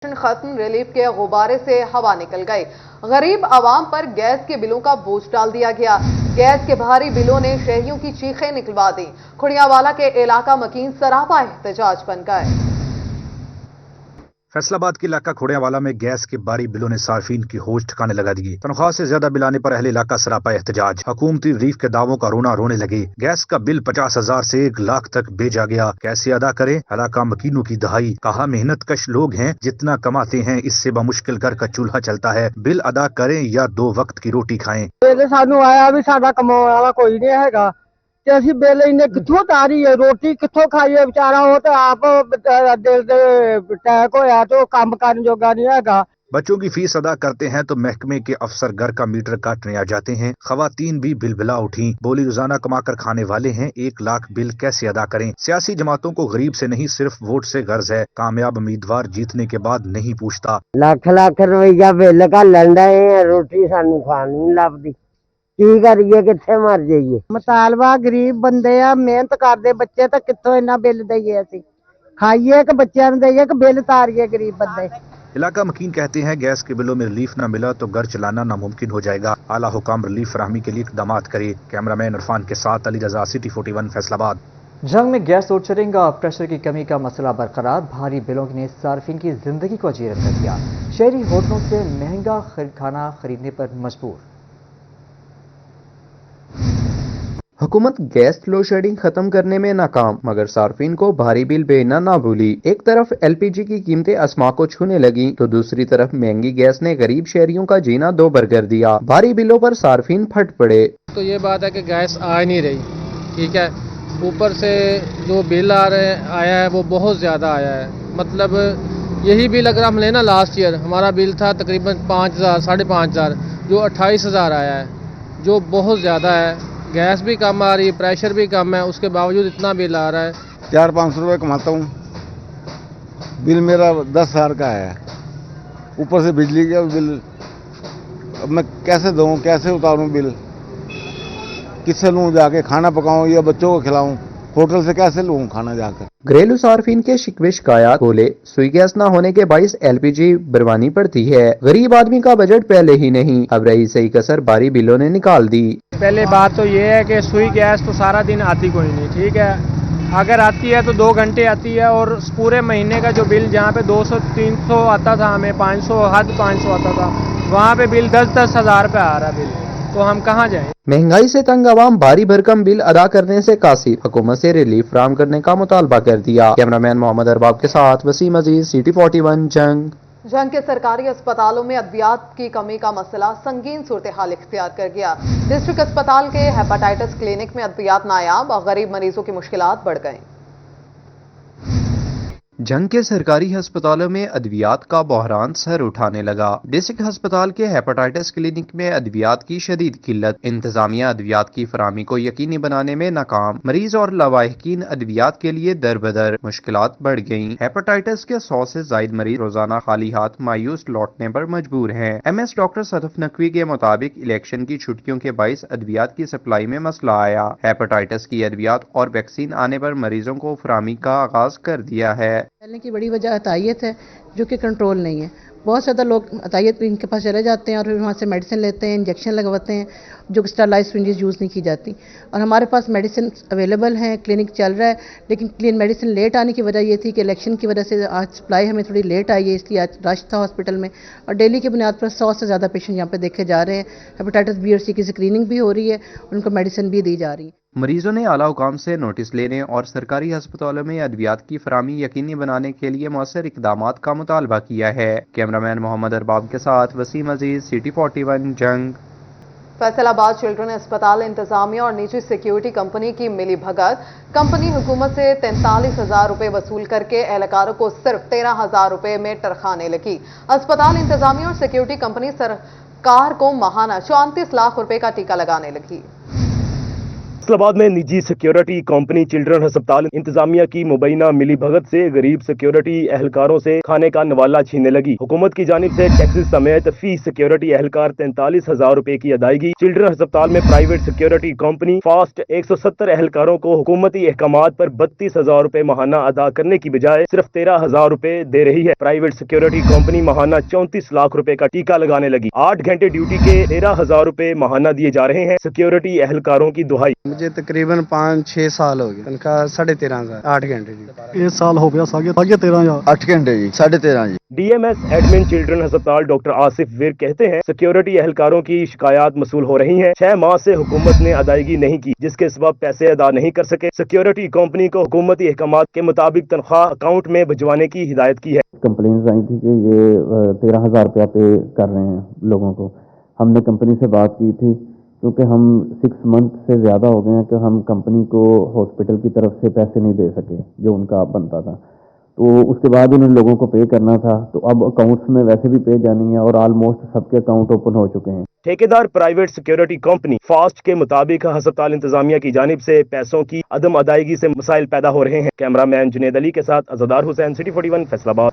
ختم، ریلیف کے غبارے سے ہوا نکل گئی، غریب عوام پر گیس کے بلوں کا بوجھ ڈال دیا گیا۔ گیس کے بھاری بلوں نے شہریوں کی چیخیں نکلوا دی۔ کھڑیاوالا کے علاقہ مکین سراپا احتجاج بن گئے۔ فیصل آباد کے علاقہ کھوڑیاوالا میں گیس کے بھاری بلوں نے صارفین کی ہوش ٹھکانے لگا دی۔ تنخواہ سے زیادہ بل آنے پر اہل علاقہ سراپا احتجاج، حکومتی ریلیف کے دعووں کا رونا رونے لگے۔ گیس کا بل 50,000 سے 1,00,000 تک بھیجا گیا، کیسے ادا کریں؟ علاقہ مکینوں کی دہائی، کہا محنت کش لوگ ہیں، جتنا کماتے ہیں اس سے بمشکل گھر کا چولہا چلتا ہے، بل ادا کریں یا 2 وقت کی روٹی کھائیں۔ سانو آیا بھی ساڈا کماؤن والا کوئی نہیں ہے، اسی بل انہیں کتوں تاری ہے، روٹی کتوں کھائیے؟ بچارا وہ تو آپ دل اٹیک ہوا تو کام کرنے جوگا نہیں ہے۔ بچوں کی فیس ادا کرتے ہیں تو محکمے کے افسر گھر کا میٹر کاٹنے آ جاتے ہیں۔ خواتین بھی بل بلا اٹھی، بولی روزانہ کما کر کھانے والے ہیں، 1,00,000 بل کیسے ادا کریں؟ سیاسی جماعتوں کو غریب سے نہیں صرف ووٹ سے غرض ہے، کامیاب امیدوار جیتنے کے بعد نہیں پوچھتا۔ لاکھ لاکھ روپیہ بل کا لنڈا ہے، روٹی سانو کھانی نہیں لبدی، کی کریے؟ کتنے مر جائیے؟ مطالبہ غریب بندے آ، محنت کرتے بچے، تو کتوں اتنا بل دئیے؟ اسی کھائیے کہ بچوں دئیے کہ بل تاریے؟ غریب بندے علاقہ مکین کہتے ہیں گیس کے بلوں میں ریلیف نہ ملا تو گھر چلانا ناممکن ہو جائے گا، اعلیٰ حکام ریلیف فراہمی کے لیے اقدامات کرے۔ کیمرہ مین عرفان کے ساتھ علی رضا، سٹی 41 فیصل آباد۔ جنگ میں گیس لوڈ شیڈنگ اور پریشر کی کمی کا مسئلہ برقرار، بھاری بلوں نے صارفین کی زندگی کو اجیرت کر دیا، شہری ہوٹلوں سے مہنگا کھانا خریدنے پر مجبور۔ حکومت گیس لوڈ شیڈنگ ختم کرنے میں ناکام، مگر صارفین کو بھاری بل بھیجنا نہ بھولی۔ ایک طرف ایل پی جی کی قیمتیں آسمان کو چھونے لگیں تو دوسری طرف مہنگی گیس نے غریب شہریوں کا جینا دوبر کر دیا، بھاری بلوں پر صارفین پھٹ پڑے۔ تو یہ بات ہے کہ گیس آ نہیں رہی، ٹھیک ہے، اوپر سے جو بل آیا ہے وہ بہت زیادہ آیا ہے۔ مطلب یہی بل اگر ہم لینا لاسٹ ایئر ہمارا بل تھا تقریباً 5,000 5,500، جو 28,000 آیا ہے، جو بہت زیادہ ہے۔ گیس بھی کم آ رہی ہے، پریشر بھی کم ہے، اس کے باوجود اتنا بل آ رہا ہے۔ 400-500 روپے کماتا ہوں، بل میرا 10,000 کا ہے، اوپر سے بجلی کا بل، اب میں کیسے دوں، کیسے اتاروں بل؟ کس سے لوں جا کے؟ کھانا پکاؤں یا بچوں کو کھلاؤں؟ ہوٹل سے کیسے لوں کھانا جا کر؟ گھریلو صارفین کے شکوے شکایات بولے، سوئی گیس نہ ہونے کے باعث ایل پی جی بھروانی پڑتی ہے، غریب آدمی کا بجٹ پہلے ہی نہیں، اب رہی صحیح کسر بھاری بلوں نے نکال دی۔ پہلے بات تو یہ ہے کہ سوئی گیس تو سارا دن آتی کوئی نہیں، ٹھیک ہے، اگر آتی ہے تو 2 گھنٹے آتی ہے، اور پورے مہینے کا جو بل جہاں پہ 200-300 آتا تھا، ہمیں 500 حد 500 آتا تھا، وہاں پہ بل 10-10 ہزار پہ آ رہا بل، تو ہم کہاں جائیں؟ مہنگائی سے تنگ عوام بھاری بھرکم بل ادا کرنے سے قاصر، حکومت سے ریلیف فراہم کرنے کا مطالبہ کر دیا۔ کیمرہ مین محمد ارباب کے ساتھ وسیم عزیز، سٹی 41 جنگ۔ جنگ کے سرکاری اسپتالوں میں ادویات کی کمی کا مسئلہ سنگین صورتحال اختیار کر گیا۔ ڈسٹرکٹ اسپتال کے ہیپاٹائٹس کلینک میں ادویات نایاب اور غریب مریضوں کی مشکلات بڑھ گئیں۔ جنگ کے سرکاری ہسپتالوں میں ادویات کا بحران سر اٹھانے لگا۔ ڈسٹرکٹ ہسپتال کے ہیپاٹائٹس کلینک میں ادویات کی شدید قلت، انتظامیہ ادویات کی فراہمی کو یقینی بنانے میں ناکام، مریض اور لواحقین ادویات کے لیے در بدر، مشکلات بڑھ گئیں۔ ہیپاٹائٹس کے 100 سے زائد مریض روزانہ خالی ہاتھ مایوس لوٹنے پر مجبور ہیں۔ ایم ایس ڈاکٹر صدف نقوی کے مطابق الیکشن کی چھٹیوں کے باعث ادویات کی سپلائی میں مسئلہ آیا۔ ہیپاٹائٹس کی ادویات اور ویکسین آنے پر مریضوں کو فراہمی کا آغاز کر دیا ہے۔ پھیلنے کی بڑی وجہ عطائیت ہے، جو کہ کنٹرول نہیں ہے۔ بہت زیادہ لوگ عطائیت ان کے پاس چلے جاتے ہیں اور پھر وہاں سے میڈیسن لیتے ہیں، انجیکشن لگواتے ہیں، جو اسٹرلائز سرنجز یوز نہیں کی جاتی، اور ہمارے پاس میڈیسن اویلیبل ہیں، کلینک چل رہا ہے، لیکن میڈیسن لیٹ آنے کی وجہ یہ تھی کہ الیکشن کی وجہ سے آج سپلائی ہمیں تھوڑی لیٹ آئی ہے، اس لیے آج رش تھا ہاسپٹل میں، اور ڈیلی کی بنیاد پر 100 سے زیادہ پیشنٹ یہاں پہ دیکھے جا رہے ہیں۔ ہیپاٹائٹس بی اور سی کی اسکریننگ بھی ہو رہی ہے، ان کو میڈیسن بھی دی جا رہی ہے۔ مریضوں نے اعلیٰ حکام سے نوٹس لینے اور سرکاری ہسپتالوں میں ادویات کی فراہمی یقینی بنانے کے لیے مؤثر اقدامات کا مطالبہ کیا ہے۔ کیمرہ مین محمد ارباب کے ساتھ وسیم عزیز، سٹی 41 جنگ۔ فیصل آباد چلڈرن اسپتال انتظامیہ اور نجی سیکیورٹی کمپنی کی ملی بھگت، کمپنی حکومت سے 43,000 روپے وصول کر کے اہلکاروں کو صرف 13,000 روپے میں ٹرکھانے لگی۔ اسپتال انتظامیہ اور سیکیورٹی کمپنی سرکار کو ماہانہ 34 لاکھ روپے کا ٹیکہ لگانے لگی۔ इस्लामाबाद में निजी सिक्योरिटी कंपनी चिल्ड्रन अस्पताल इंतजामिया की मुबैना मिली भगत से गरीब सिक्योरिटी एहलकारों से खाने का नवाला छीनने लगी। हुकूमत की जानिब से टैक्सेस समेत फी सिक्योरिटी एहलकार 43,000 रुपए की अदायगी। चिल्ड्रन अस्पताल में प्राइवेट सिक्योरिटी कंपनी फास्ट 170 एहलकारों को हुकूमती अहकामात पर 32,000 रुपए माहाना अदा करने की बजाय सिर्फ 13,000 रुपए दे रही है। प्राइवेट सिक्योरिटी कंपनी माहाना 34 लाख रुपए का टीका लगाने लगी। 8 घंटे ड्यूटी के 13,000 रुपए माहाना दिए जा रहे हैं। सिक्योरिटी एहलकारों की दुहाई। मुझे तकरीबन 5-6 साल हो गए। तनख्वाह 13,500, 8 घंटे जी। 1 साल हो गया, सागे 13,000, 8 घंटे जी, 13,500 जी। डीएमएस एडमिन चिल्ड्रन अस्पताल डॉक्टर आसिफ विर कहते हैं सिक्योरिटी एहलकारों की शिकायत मसूल हो रही हैं। 6 माह से हुकूमत ने अदायगी नहीं की, जिसके सबब पैसे अदा नहीं कर सके। सिक्योरिटी कंपनी को हुकूमती अहकामात के मुताबिक तनख्वाह अकाउंट में भिजवाने की हिदायत की है। कंप्लेंट्स आई थी कि ये 13,000 रुपया पे कर रहे हैं लोगों को। हमने कंपनी से बात की थी, क्योंकि हम 6 मंथ से ज़्यादा हो गए हैं कि हम कंपनी को हॉस्पिटल की तरफ से पैसे नहीं दे सके जो उनका बनता था। तो उसके बाद उन लोगों को पे करना था, तो अब अकाउंट्स में वैसे भी पे जानी है और ऑलमोस्ट सबके अकाउंट ओपन हो चुके हैं। ठेकेदार प्राइवेट सिक्योरिटी कंपनी फास्ट के मुताबिक अस्पताल इंतजामिया की जानिब से पैसों की अदम अदायगी से मसाइल पैदा हो रहे हैं। कैमरामैन जुनेद अली के साथ अज़दार हुसैन, सिटी 41 फैसलाबाद।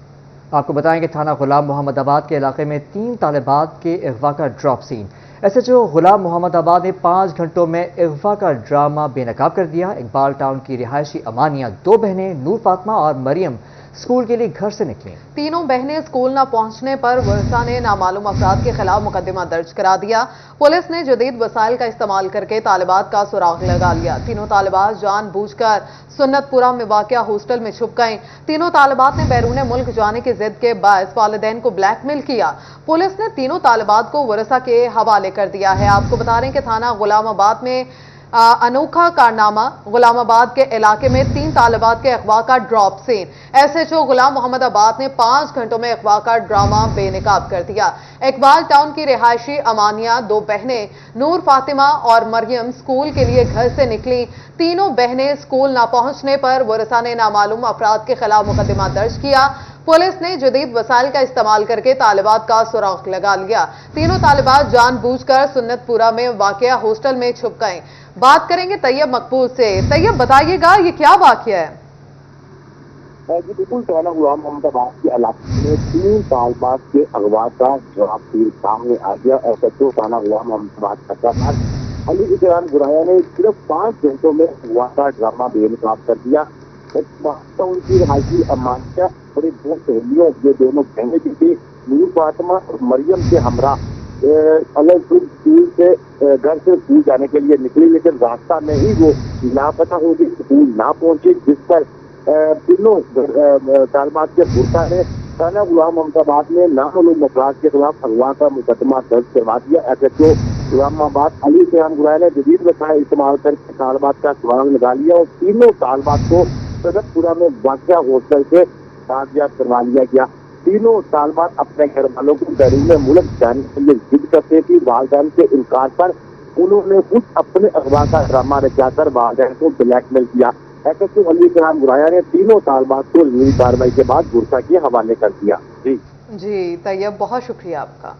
आपको बताएं कि थाना गुलाम मोहम्मदाबाद के इलाके में 3 तालिबात के अगवा का ड्रॉप सीन। एसएचओ गुलाम मोहम्मदाबाद ने 5 घंटों में अगवा का ड्रामा बेनकाब कर दिया। इकबाल टाउन की रिहायशी अमानिया 2 बहनें नूर फातिमा और मरियम स्कूल के लिए घर से निकली। तीनों बहनें स्कूल न पहुंचने पर वर्षा ने नामालूम अफराद के खिलाफ मुकदमा दर्ज करा दिया। पुलिस ने जदीद वसाइल का इस्तेमाल करके तालिबात का सुराग लगा लिया। तीनों तालिबात जानबूझकर सुन्नतपुरा में वाक़िया हॉस्टल में छुप गईं। तीनों तालिबात ने बैरून मुल्क जाने की जिद के बायस वालिदैन को ब्लैकमेल किया। पुलिस ने तीनों तालिबात को वर्षा के हवाले कर दिया है। आपको बता रहे हैं कि थाना गुलामाबाद में अनोखा कारनामा। गुलामाबाद के इलाके में 3 तालिबात के अगवा का ड्रॉप सीन। एसएचओ गुलाम मोहम्मदाबाद ने 5 घंटों में अगवा का ड्रामा बेनकाब कर दिया। इकबाल टाउन की रिहायशी अमानिया 2 बहनें नूर फातिमा और मरियम स्कूल के लिए घर से निकली। तीनों बहनें स्कूल न पहुंचने पर वर्षा ने नामालूम अफराद के खिलाफ मुकदमा दर्ज किया। पुलिस ने जदीद वसाइल का इस्तेमाल करके तालिबात का सुराग लगा लिया। तीनों तालिबात जानबूझकर सुन्नतपुरा में वाक़िया हॉस्टल में छुप गए। बात करेंगे तैयब मकबूल से। तैयब, बताइएगा ये क्या वाक़िया है? जी बिल्कुल, थाना गुलाम मोहम्मदाबाद के इलाके में 3 तालिबात के अगवा का जवाब सामने आ गया। एसएचओ थाना गुलाम मोहम्मदाबाद का अली इकराम गुराया ने सिर्फ 5 घंटों में अगवा का ड्रामा बेनकाब कर दिया। उनकी रिहायशी अमानिया बड़ी 2 सहेलियों, ये दोनों बहनें भी थी, नूर फातिमा और मरियम के हमरा अलग स्कूल से घर से स्कूल जाने के लिए निकली, लेकिन रास्ता में ही वो लापता हो गई, स्कूल ना पहुंची, जिस पर तीनों तालिबात के बुरका ने थाना गुलाम मोहम्मदाबाद में नामालूम अफराद के खिलाफ अगवा का मुकदमा दर्ज करवा दिया। एसएचओ गुलामाबाद अली इकराम गुराया ने जदीद वसाइल इस्तेमाल करके तालिबात का सुराग लगा लिया और तीनों तालिबात को सदरपुरा में वाक़िया हॉस्टल से कागजात करवा लिया गया। तीनों तालिबात अपने घर वालों को बैरून मुल्क जाने के लिए जिद करते थी। वालिदैन के इनकार पर उन्होंने खुद अपने अगवा का ड्रामा रचाकर वालिदैन को ब्लैकमेल किया। एसएचओ अली इकराम गुराया ने तीनों तालिबात को जरूरी कार्रवाई के बाद बुरसा के हवाले कर दिया। जी तैयब, बहुत शुक्रिया आपका।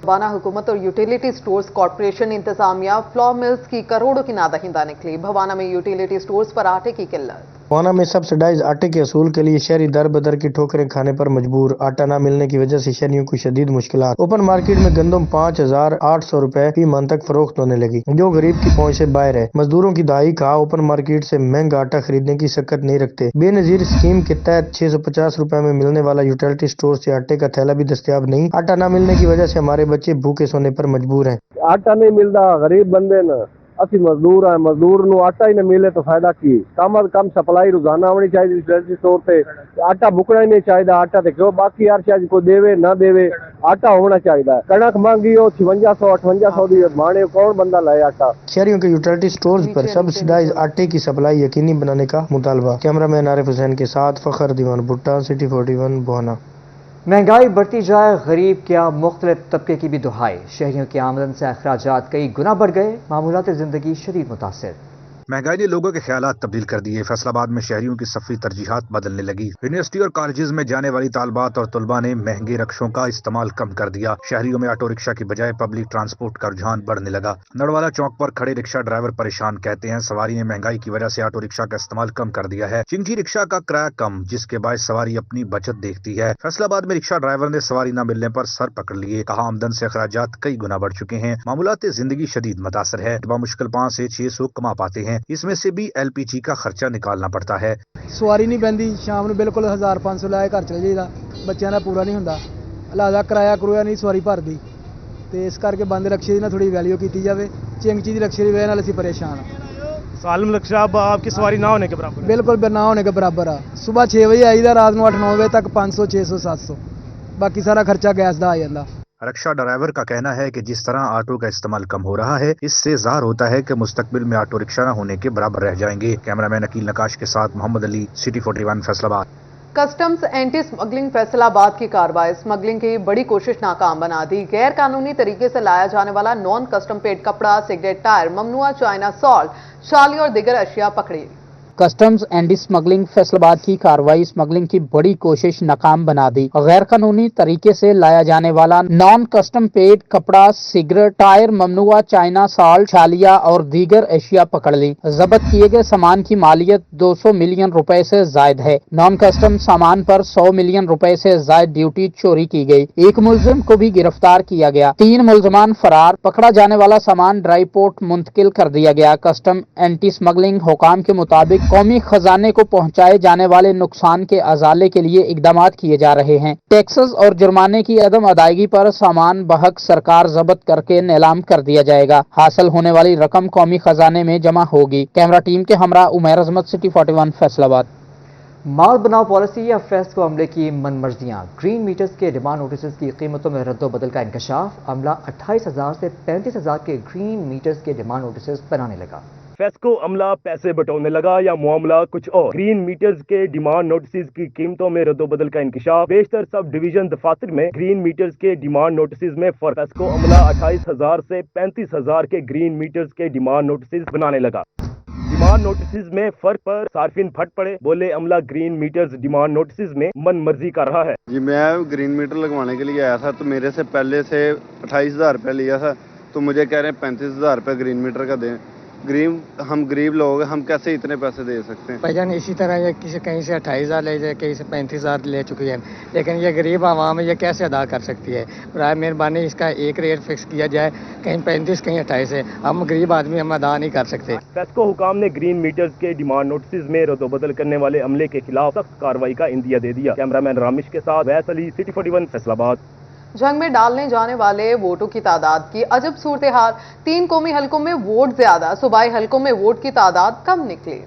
भवाना हुकूमत और यूटिलिटी स्टोर्स कॉर्पोरेशन इंतजामिया फ्लोर मिल्स की करोड़ों की नादहिंदा निकली। भवाना में यूटिलिटी स्टोर्स पर आटे की किल्लत। भवाना में सब्सिडाइज आटे के असूल के लिए शहरी दर बदर की ठोकरें खाने पर मजबूर। आटा न मिलने की वजह से शहरियों को शदीद मुश्किलात। ओपन मार्केट में गंदम 5,800 रुपए फी मन तक फरोख्त होने लगी, जो गरीब की पहुंच से बाहर है। मजदूरों की दहाई खा ओपन मार्केट से महंगा आटा खरीदने की सकत नहीं रखते। बेनजीर स्कीम के तहत 650 रुपए में मिलने वाला यूटिलिटी स्टोर से आटे का थैला भी दस्तयाब नहीं। आटा न मिलने की वजह से हमारे बच्चे भूखे सोने पर मजबूर हैं। आटा नहीं मिलता, गरीब बंदे न असी मजदूर है, मजदूर नु आटा ही न मिले तो फायदा की। कम अज कम सप्लाई रोजाना होनी चाहिए यूटिलिटी स्टोर पे। आटा मुकना ही नहीं चाहिए। आटा तो क्यों बाकी यार शायद कोई देवे ना देवे, आटा होना चाहिए। कणक मांगी हो 5600-5800 दी माने, कौन बंदा लाए आटा। शहरियों के यूटिलिटी स्टोर्स पर सब्सिडाइज आटे की सप्लाई यकीनी बनाने का मुतालबा। कैमरामैन आरिफ हुसैन के साथ फखर दीवान भुट्टा, सिटी 41 भवाना। महंगाई बढ़ती जाए, गरीब क्या मुख्तलिफ तबके की भी दुहाई। शहरियों की आमदन से अखराजात कई गुना बढ़ गए, मामूलात ज़िंदगी शदीद मुतासिर। महंगाई ने लोगों के ख्यालात तब्दील कर दिए। फैसलाबाद में शहरियों की सफरी तरजीहात बदलने लगी। यूनिवर्सिटी और कॉलेजेस में जाने वाली तालबात और तलबा ने महंगे रक्षों का इस्तेमाल कम कर दिया। शहरियों में ऑटो रिक्शा की बजाय पब्लिक ट्रांसपोर्ट का रुझान बढ़ने लगा। नड़वाला चौक पर खड़े रिक्शा ड्राइवर परेशान, कहते हैं सवारी ने महंगाई की वजह से ऑटो रिक्शा का इस्तेमाल कम कर दिया है। चिंकी रिक्शा का किराया कम, जिसके बाद सवारी अपनी बचत देखती है। फैसलाबाद में रिक्शा ड्राइवर ने सवारी न मिलने पर सर पकड़ लिए। कहा आमदन से अखराजात कई गुना बढ़ चुके हैं। मामूलात जिंदगी शदीद मुतासर है। मुश्किल 5 से 600 कमा पाते हैं, इसमें से भी LPG का खर्चा निकालना पड़ता है। सवारी नहीं बहती, शाम ਨੂੰ बिल्कुल 1500 लाए घर चले जाइदा, बच्चों का पूरा नहीं होंदा, लिहाजा किराया करूया नहीं सवारी भरदी ਤੇ ਇਸ ਕਰਕੇ ਬੰਦ ਰਕਸ਼ੇ ਦੀ ਨਾ ਥੋੜੀ ਵੈਲਿਊ ਕੀਤੀ ਜਾਵੇ। ਚਿੰਗਚੀ ਦੀ ਰਕਸ਼ੇ ਦੀ ਵਜ੍ਹਾ ਨਾਲ ਅਸੀਂ ਪਰੇਸ਼ਾਨ ਹਾਂ। सालम रक्षा अब आपकी सवारी ना होने के बराबर है। बिल्कुल ना होने के बराबर है। सुबह 6 बजे आईदा, रात को 8-9 बजे तक 500 600 700, बाकी सारा खर्चा गैस का आ जाता। रक्षा ड्राइवर का कहना है कि जिस तरह ऑटो का इस्तेमाल कम हो रहा है, इससे ज़ाहिर होता है कि मुस्तकबिल में ऑटो रिक्शा न होने के बराबर रह जाएंगे। कैमरामैन अकील नकाश के साथ Mohammad Ali, city 41 Faisalabad. Customs anti smuggling Faisalabad की कार्रवाई स्मगलिंग की बड़ी कोशिश नाकाम बना दी। गैर कानूनी तरीके से लाया जाने वाला नॉन कस्टम पेड कपड़ा, सिगरेट, टायर, ममनुआ चाइना सॉल्ट, छाली और दीगर अशिया पकड़ी। कस्टम्स एंटी स्मगलिंग फैसलाबाद की कार्रवाई स्मगलिंग की बड़ी कोशिश नाकाम बना दी। गैर कानूनी तरीके से लाया जाने वाला नॉन कस्टम पेड कपड़ा, सिगरेट, टायर, ममनुआ चाइना सॉल्ट, छालिया और दीगर एशिया पकड़ ली। जब्त किए गए सामान की मालियत 200 मिलियन रुपए से जायद है। नॉन कस्टम सामान पर 100 मिलियन रुपए से जायद ड्यूटी चोरी की गई। एक मुलजिम को भी गिरफ्तार किया गया। 3 मुलजमान फरार। पकड़ा जाने वाला सामान ड्राई पोर्ट मुंतकिल कर दिया गया। कस्टम एंटी स्मगलिंग हुकाम के मुताबिक कौमी खजाने को पहुंचाए जाने वाले नुकसान के अजाले के लिए इकदाम किए जा रहे हैं। टैक्सेस और जुर्माने की अदम अदायगी पर सामान बहक सरकार जब्त करके नीलाम कर दिया जाएगा। हासिल होने वाली रकम कौमी खजाने में जमा होगी। कैमरा टीम के हमरा उमैर अजमत, सिटी 41 फैसलाबाद। माल बनाओ पॉलिसी या फेस्को अमले की मनमर्जियाँ, ग्रीन मीटर्स के डिमांड नोटिस की कीमतों में रद्दोबदल का इंकशाफ। अमला 28,000 से 35,000 के ग्रीन मीटर्स के डिमांड नोटिस बनाने लगा। फेस्को अमला पैसे बटोरने लगा या मामला कुछ और। ग्रीन मीटर्स के डिमांड नोटिस की कीमतों में रद्दोबदल का इंकशाफ। बेशतर सब डिवीजन दफातर में ग्रीन मीटर्स के डिमांड नोटिस में फर्क। फेस्को अमला 28,000 से 35,000 के ग्रीन मीटर्स के डिमांड नोटिस बनाने लगा। डिमांड नोटिस में फर्क पर सार्फिन फट पड़े, बोले अमला ग्रीन मीटर्स डिमांड नोटिस में मन मर्जी कर रहा है। जी मैं ग्रीन मीटर लगवाने के लिए आया था, तो मेरे से पहले से 28,000 रुपया लिया था, तो मुझे कह रहे हैं 35,000 रुपया ग्रीन मीटर का दें। हम गरीब लोग हैं, हम कैसे इतने पैसे दे सकते हैं। भाईजान इसी तरह ये किसी कहीं से 28,000 ले जाए, कहीं से 35,000 ले चुकी है, लेकिन ये गरीब आवाम है, ये कैसे अदा कर सकती है। बराए मेहरबानी इसका एक रेट फिक्स किया जाए, कहीं 35 कहीं 28 है। हम गरीब आदमी हम अदा नहीं कर सकते। फेस्को हुकाम ने ग्रीन मीटर्स के डिमांड नोटिस में रद्दोबदल करने वाले अमले के खिलाफ सख्त कार्रवाई का इंदिया दे दिया। कैमरामैन रामिश के साथ वैस अली, सिटी 41 फैसलाबाद। जंग में डालने जाने वाले वोटों की तादाद की अजब सूरत हाल। 3 कौमी हलकों में वोट ज्यादा, सूबाई हलकों में वोट की तादाद कम निकली।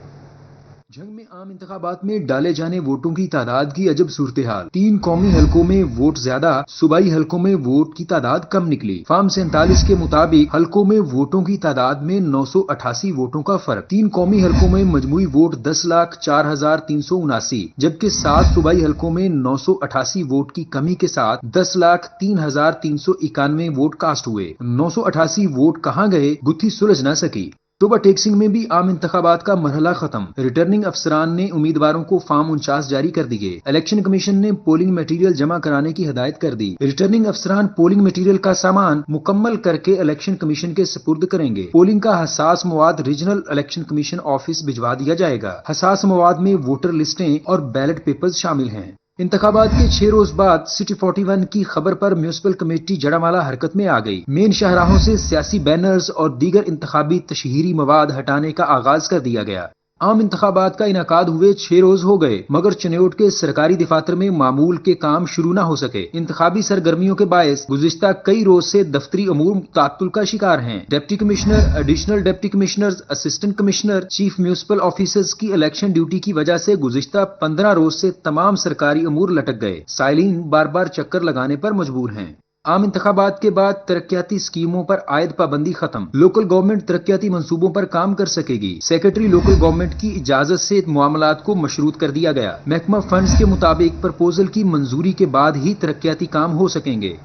जंग में आम इंतखाबात में डाले जाने वोटों की तादाद की अजब सूरत हाल। 3 कौमी हलकों में वोट ज्यादा, सूबाई हलकों में वोट की तादाद कम निकली। फार्म 47 के मुताबिक हलकों में वोटों की तादाद में 988 वोटों का फर्क। 3 कौमी हलकों में मजमूई वोट 10,04,379, जबकि 7 सूबाई हलकों में 988 वोट की कमी के साथ 10,03,391 वोट कास्ट हुए। 988 वोट कहाँ गए, गुत्थी सुलझ न सकी। सुबह टेक्सिंग में भी आम इंतखाबात का मरहला खत्म। रिटर्निंग अफसरान ने उम्मीदवारों को फार्म 49 जारी कर दिए। इलेक्शन कमीशन ने पोलिंग मटेरियल जमा कराने की हिदायत कर दी। रिटर्निंग अफसरान पोलिंग मटेरियल का सामान मुकम्मल करके इलेक्शन कमीशन के सुपुर्द करेंगे। पोलिंग का हसास मवाद रीजनल इलेक्शन कमीशन ऑफिस भिजवा दिया जाएगा। हसास मवाद में वोटर लिस्टें और बैलेट पेपर्स शामिल हैं। इंतखाबात के 6 रोज बाद सिटी 41 की खबर पर म्यूनिसिपल कमेटी जड़ामाला हरकत में आ गई। मेन शाहराहों से सियासी बैनर्स और दीगर इंतखाबी तशहीरी मवाद हटाने का आगाज कर दिया गया। आम इंतखाबात का इनाकाद हुए 6 रोज हो गए, मगर चनेौट के सरकारी दफातर में मामूल के काम शुरू न हो सके। इंतखाबी सरगर्मियों के बायस गुज़िश्ता कई रोज से दफ्तरी अमूर तात्तुल का शिकार हैं। Deputy commissioner, additional deputy commissioner, assistant commissioner, chief municipal officers की इलेक्शन ड्यूटी की वजह से गुज़िश्ता 15 रोज से तमाम सरकारी अमूर लटक गए। साइलिन बार बार चक्कर लगाने पर मजबूर हैं। आम इंतखाबात के बाद तरक्याती स्कीमों पर आयद पाबंदी खत्म। लोकल गवर्नमेंट तरक्याती मंसूबों पर काम कर सकेगी। सेक्रेटरी लोकल गवर्नमेंट की इजाजत से मामलात को मशरूत कर दिया गया। महकमा फंड्स के मुताबिक प्रपोजल की मंजूरी के बाद ही तरक्याती काम हो सकेंगे।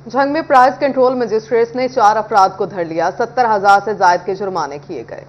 जंग में प्राइस कंट्रोल मजिस्ट्रेट्स ने 4 अफराद को धर लिया। 70,000 से जायद के जुर्माने किए गए।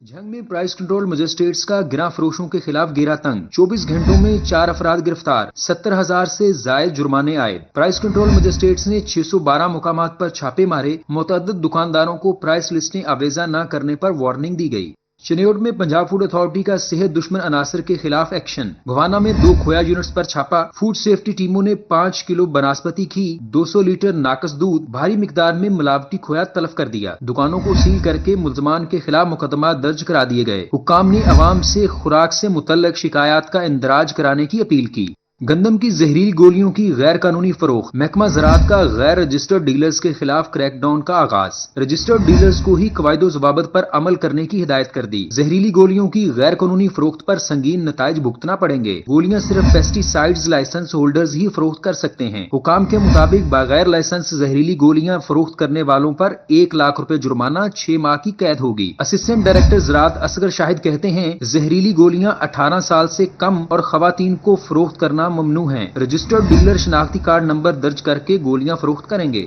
झंग में प्राइस कंट्रोल मजिस्ट्रेट्स का गिरा फरोशों के खिलाफ घेरा तंग। 24 घंटों में 4 अफराद गिरफ्तार, 70,000 से जायद जुर्माने आए। प्राइस कंट्रोल मजिस्ट्रेट्स ने 612 मुकामात पर छापे मारे। मुतअद्दिद दुकानदारों को प्राइस लिस्टें आवेजा न करने पर वार्निंग दी गई। चनियोड में पंजाब फूड अथॉरिटी का सेहत दुश्मन अनासर के खिलाफ एक्शन। भवाना में 2 खोया यूनिट्स पर छापा। फूड सेफ्टी टीमों ने 5 किलो बनास्पति घी, 200 लीटर नाकस दूध, भारी मिकदार में मिलावटी खोया तलब कर दिया। दुकानों को सील करके मुल्जमान के खिलाफ मुकदमा दर्ज करा दिए गए। हुक्काम ने अवाम से खुराक से मुतल्लक शिकायत का इंदराज कराने की अपील की। गंदम की जहरीली गोलियों की गैर कानूनी फरोख्त। महकमा ज़राअत का गैर रजिस्टर्ड डीलर्स के खिलाफ क्रैकडाउन का आगाज। रजिस्टर्ड डीलर्स को ही कवायदो ज़वाबित पर अमल करने की हिदायत कर दी। जहरीली गोलियों की गैर कानूनी फरोख्त पर संगीन नताइज भुगतना पड़ेंगे। गोलियां सिर्फ पेस्टिसाइड्स लाइसेंस होल्डर्स ही फरोख्त कर सकते हैं। हुकाम के मुताबिक बगैर लाइसेंस जहरीली गोलियां फरोख्त करने वालों पर 1 लाख रुपए जुर्माना, 6 माह की कैद होगी। असिस्टेंट डायरेक्टर ज़राअत असगर शाहिद कहते हैं, जहरीली गोलियां 18 साल से कम और खवातीन को फरोख्त करना ममनू है। रजिस्टर्ड डीलर शनाख्ती कार्ड नंबर दर्ज करके गोलियां फरोख्त करेंगे।